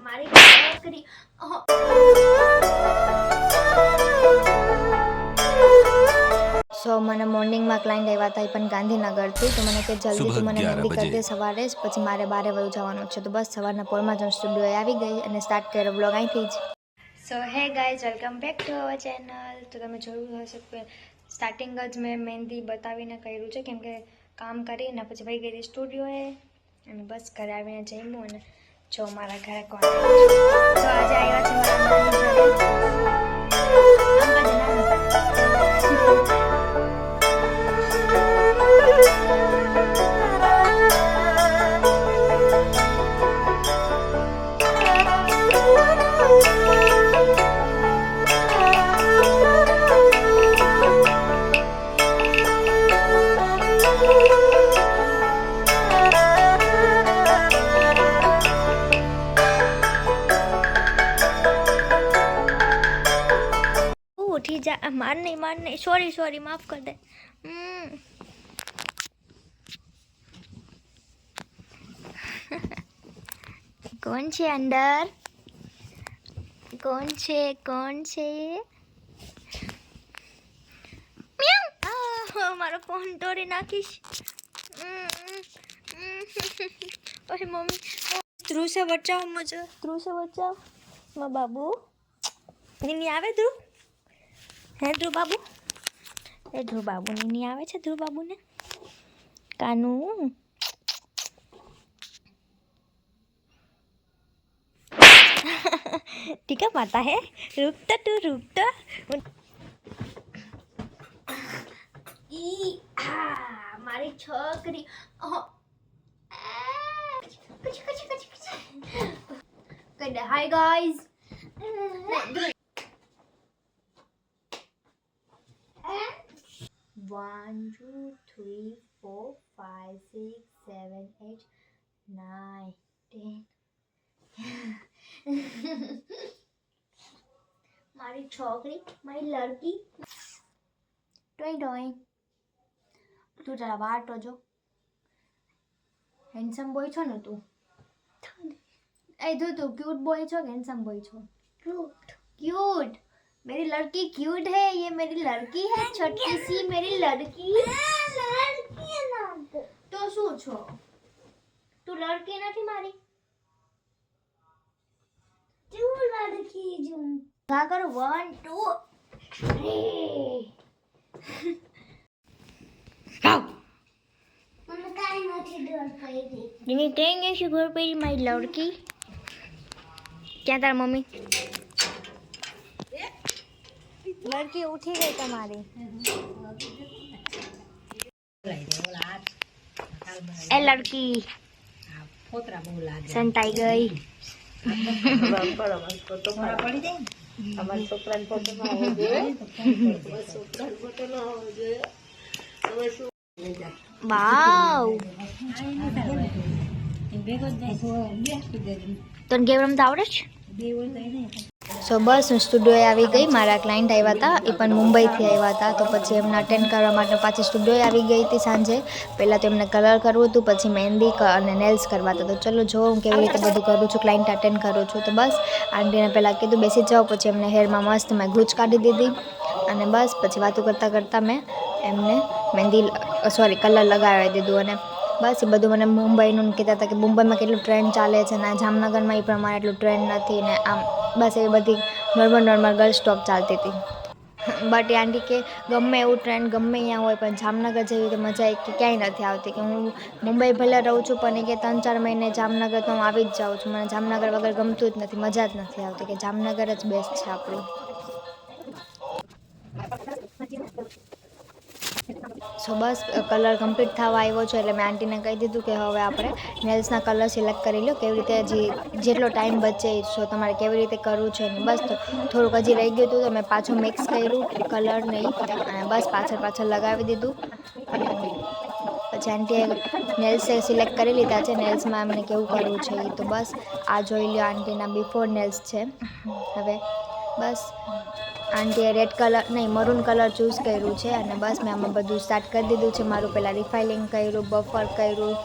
મારી છોકરી સો મને મોર્નિંગમાં ક્લાયન્ટ આવ્યા હતા પણ ગાંધીનગરથી, તો મને કે જલ્દી તું મને મહેંદી કરી દે સવારે જ, પછી મારે 12 વાગે જવાનું છે. તો બસ સવારના પોરમાં જ સ્ટુડિયોએ આવી ગઈ અને સ્ટાર્ટ કર્યો બ્લોગ અહીંથી જ. So hey guys, welcome back to our channel. તો તમે જોયું હશે કે સ્ટાર્ટિંગ જ મેં મહેંદી બતાવીને કર્યું છે, કેમ કે કામ કરીને પછી વહી ગઈ સ્ટુડિયોએ અને બસ ઘરે આવીને જમ્યું. અને જો મારા ઘરે કોણ તો આજે આવ્યા છે મારા નાની ઘરે. उठी जा, मार नहीं, सॉरी माफ कर दे. कौन છે અંદર? કોણ છે? મારો ફોન તોડી નાખીશ. अरे मम्मी, ध्रुव से बचाओ मुझे, माँ बाबू. नहीं आवे ध्रुव? હે ધ્રુવ બાબુ? એ ધ્રુવ બાબુ ની આવે છે. ધ્રુવ બાબુ ને કાનું ટીકા માતા હે. રૂકતા મારી છોકરી. Hi guys. 1 2 3 4 5 6 7 8 9 10. મારી છોકરી, મારી લડકી. ટોઈ તું જરા બહાર તો જો. હેન્ડસમ બોય છો ને તું? એ તું ક્यूट बॉय छो, हैंडसम बॉय छो? क्यूट. मेरी लड़की क्यूट है, ये मेरी लड़की है, छोटी सी मेरी लड़की. लड़की ना तो શું છો તું? લડકી નથી મારી? તું લડકી જો. કા કરો 1 2 3. મને કાઈ નથી ડર પડી. ની ટેંગે છે ઘર પડી મારી લડકી. ક્યાં તાર મમ્મી? लड़की उठी गई तुम्हारी. ए लड़की संताई गई. वाव. તને ગેમ રમતા આવડે છે? સો બસ હું સ્ટુડિયોએ આવી ગઈ. મારા ક્લાયન્ટ આવ્યા હતા, એ પણ મુંબઈથી આવ્યા હતા. તો પછી એમને અટેન્ડ કરવા માટે પાછી સ્ટુડિયોએ આવી ગઈ હતી સાંજે. પહેલાં તો એમને કલર કરવું હતું, પછી મહેંદી અને નેલ્સ કરવા હતા. તો ચલો જો હું કેવી રીતે બધું કરું છું, ક્લાયન્ટ અટેન્ડ કરું છું. તો બસ આંટીને પહેલાં કીધું બેસી જાઓ, પછી એમને હેરમાં મસ્ત મેં ગૂંચ કાઢી દીધી. અને બસ પછી વાતો કરતાં મેં એમને કલર લગાવી દીધું. અને બસ એ બધું મને મુંબઈનું કહેતા હતા કે મુંબઈમાં કેટલું ટ્રેન્ડ ચાલે છે ને જામનગરમાં એ પ્રમાણે એટલું ટ્રેન્ડ નથી ને આમ. બસ એ બધી નોર્મલ ગર્લ્સ ટોક ચાલતી હતી. બટ એ આંટી કે ગમે એવું ટ્રેન્ડ ગમે અહીંયા હોય પણ જામનગર જેવી રીતે મજા કે ક્યાંય નથી આવતી. કે હું મુંબઈ ભલે રહું છું પણ એ કે 3-4 મહિને જામનગર તો હું આવી જ જાઉં છું. મને જામનગર વગર ગમતું જ નથી, મજા જ નથી આવતી. કે જામનગર જ બેસ્ટ છે આપણું. સો બસ કલર કમ્પ્લીટ થવા આવ્યો છે એટલે મેં આંટીને કહી દીધું કે હવે આપણે નેલ્સના કલર સિલેક્ટ કરી લો, કેવી રીતે જેટલો ટાઈમ બચે સો તમારે કેવી રીતે કરવું છે. ને બસ થોડુંક હજી રહી ગયું હતું તો મેં પાછું મિક્સ કર્યું કલર નહીં અને બસ પાછળ લગાવી દીધું. પછી આંટીએ નેલ્સ સિલેક્ટ કરી લીધા છે. નેલ્સમાં એમને કેવું કરવું છે એ તો બસ આ જોઈ લો. આંટીના બિફોર નેલ્સ છે. હવે બસ આંટીએ રેડ કલર નહીં મરૂન કલર ચૂઝ કર્યું છે. અને બસ મેં આમાં બધું સ્ટાર્ટ કરી દીધું છે. મારું પહેલાં રિફાઇલિંગ કર્યું, બફર કર્યું,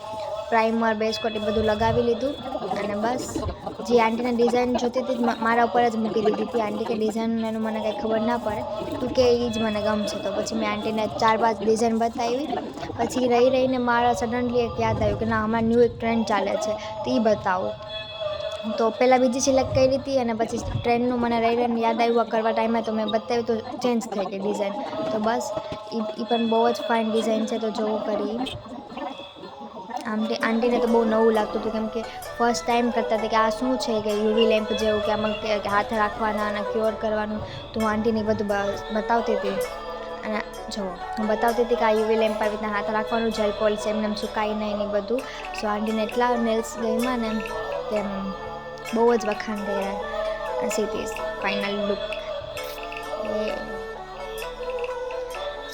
પ્રાઇમર, બેઝ કોટ એ બધું લગાવી લીધું. અને બસ જે આંટીને ડિઝાઇન જોતી હતી મારા ઉપર જ મૂકી દીધી હતી. આંટી કે ડિઝાઇન એનું મને કંઈ ખબર ના પડે, તું કે એ જ મને ગમશે. તો પછી મેં આંટીને 4-5 ડિઝાઇન બતાવી. પછી રહીને મારા સડનલી એક યાદ આવ્યું કે ના, હમણાં ન્યૂ એક ટ્રેન્ડ ચાલે છે તો એ બતાવું. તો પહેલાં બીજી સિલેક્ટ કરી હતી અને પછી ટ્રેન્ડનું મને રહીને યાદ આવ્યું કરવા ટાઈમે તો મેં બતાવ્યું તો ચેન્જ થઈ ગઈ ડિઝાઇન. તો બસ એ પણ બહુ જ ફાઇન ડિઝાઇન છે, તો જોવું કરી. આંટીને તો બહુ નવું લાગતું હતું, કેમ કે ફર્સ્ટ ટાઈમ કરતા હતા કે આ શું છે કે યુવી લેમ્પ જેવું કે આમાં હાથ રાખવાના અને ક્યોર કરવાનું. તો હું આંટીને બધું બતાવતી હતી. અને જો હું બતાવતી હતી કે આ યુવી લેમ્પ આવી રીતના હાથ રાખવાનું, જેલ પોલિશ એમને સુકાઈ નહીં ને બધું. સો આંટીને એટલા નેલ્સ ગમ્યા ને તેમ બહુ જ વખાણ કર્યા. સીધીસ ફાઇનલ લુક.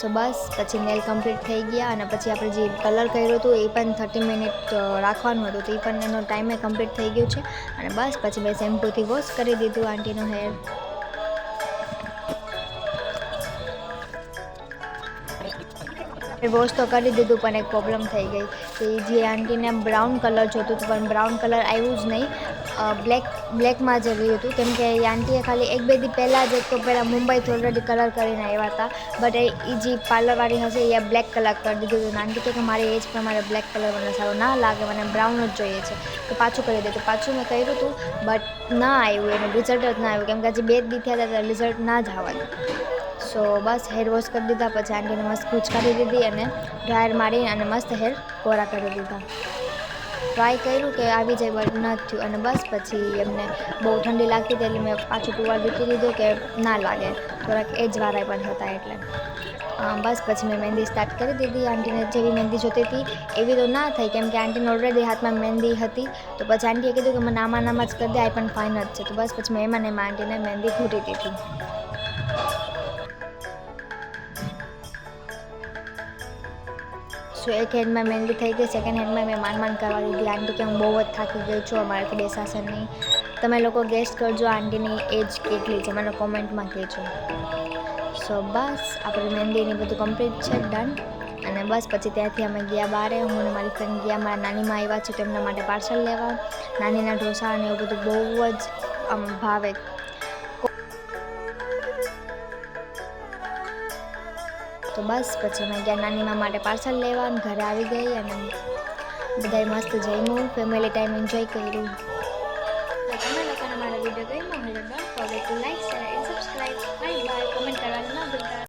સો બસ પછી નેલ કમ્પ્લીટ થઈ ગયા અને પછી આપણે જે કલર કર્યું હતું એ પણ 30 મિનિટ રાખવાનું હતું, તો એ પણ એનો ટાઈમે કમ્પ્લીટ થઈ ગયું છે. અને બસ પછી મેં શેમ્પૂથી વોશ કરી દીધું આંટીનો હેર. વોશ તો કરી દીધું પણ એક પ્રોબ્લેમ થઈ ગઈ કે જે આંટીને બ્રાઉન કલર જોતું હતું પણ બ્રાઉન કલર આવ્યું જ નહીં, બ્લેકમાં જ રહ્યું હતું. કેમ કે એ આંટીએ ખાલી 1-2 દી પહેલાં જ એક તો પહેલાં મુંબઈથી ઓલરેડી કલર કરીને આવ્યા હતા, બટ એ જે પાર્લરવાળી હશે એ બ્લેક કલર કરી દીધું હતું. આંટી કે મારી એજ પ્રમાણે બ્લેક કલર મને સારો ના લાગે, મને બ્રાઉન જ જોઈએ છે, તો પાછું કરી દે. તો પાછું મેં કર્યું હતું બટ ના આવ્યું, એનું રિઝલ્ટ જ ના આવ્યું, કેમ કે હજી 2 દી થયા હતા તો રિઝલ્ટ ના જ આવવાનું. સો બસ હેર વોશ કરી દીધા. પછી આંટીને મસ્ત કૂચ કાઢી દીધી અને ડ્રાયર મારી અને મસ્ત હેર કોરા કરી દીધા. ટ્રાય કર્યું કે આવી જાય બટ ન થયું. અને બસ પછી એમને બહુ ઠંડી લાગતી હતી એટલે મેં પાછું ટુવાલ વીટી લીધું કે ના લાગે, થોડાક એજવાળા પણ હતા એટલે. બસ પછી મેં મહેંદી સ્ટાર્ટ કરી દીધી. આંટીને જેવી મહેંદી જોતી હતી એવી તો ના થઈ, કેમ કે આંટીને ઓલરેડી હાથમાં મહેંદી હતી. તો પછી આંટીએ કીધું કે મને આમાં જ કરી દે, આ પણ ફાઇન જ છે. તો બસ પછી મેં એમાં આંટીને મહેંદી ઘૂંટી દીધી. સો એક હેન્ડમાં મહેંદી થઈ ગઈ, સેકન્ડ હેન્ડમાં મેં માંડ કરવા દીધી. આંટી કે હું બહુ જ થાકી ગઈ છું, અમારાથી બેસાશે નહીં. તમે લોકો ગેસ કરજો આંટીની એજ કેટલી છે, મને કોમેન્ટમાં કહેજો. સો બસ આપણે મહેંદીની બધું કમ્પ્લીટ છે, ડન. અને બસ પછી ત્યાંથી અમે ગયા બહારે. હું અને મારી ફ્રેન્ડ ગયા, મારા નાનીમાં આવ્યા છે તો એમના માટે પાર્સલ લેવા. નાનીના ઢોસા અને એવું બધું બહુ જ ભાવે. તો બસ પછી અમે ગયા નાનીમાં માટે પાર્સલ લેવા. ઘરે આવી ગઈ અને બધાએ મસ્ત જમ્યું, ફેમિલી ટાઈમ એન્જોય કર્યું. તમે લોકોને મારો વિડીયો ગમ્યો હોય તો ડોન્ટ ફોરગેટ ટુ લાઈક,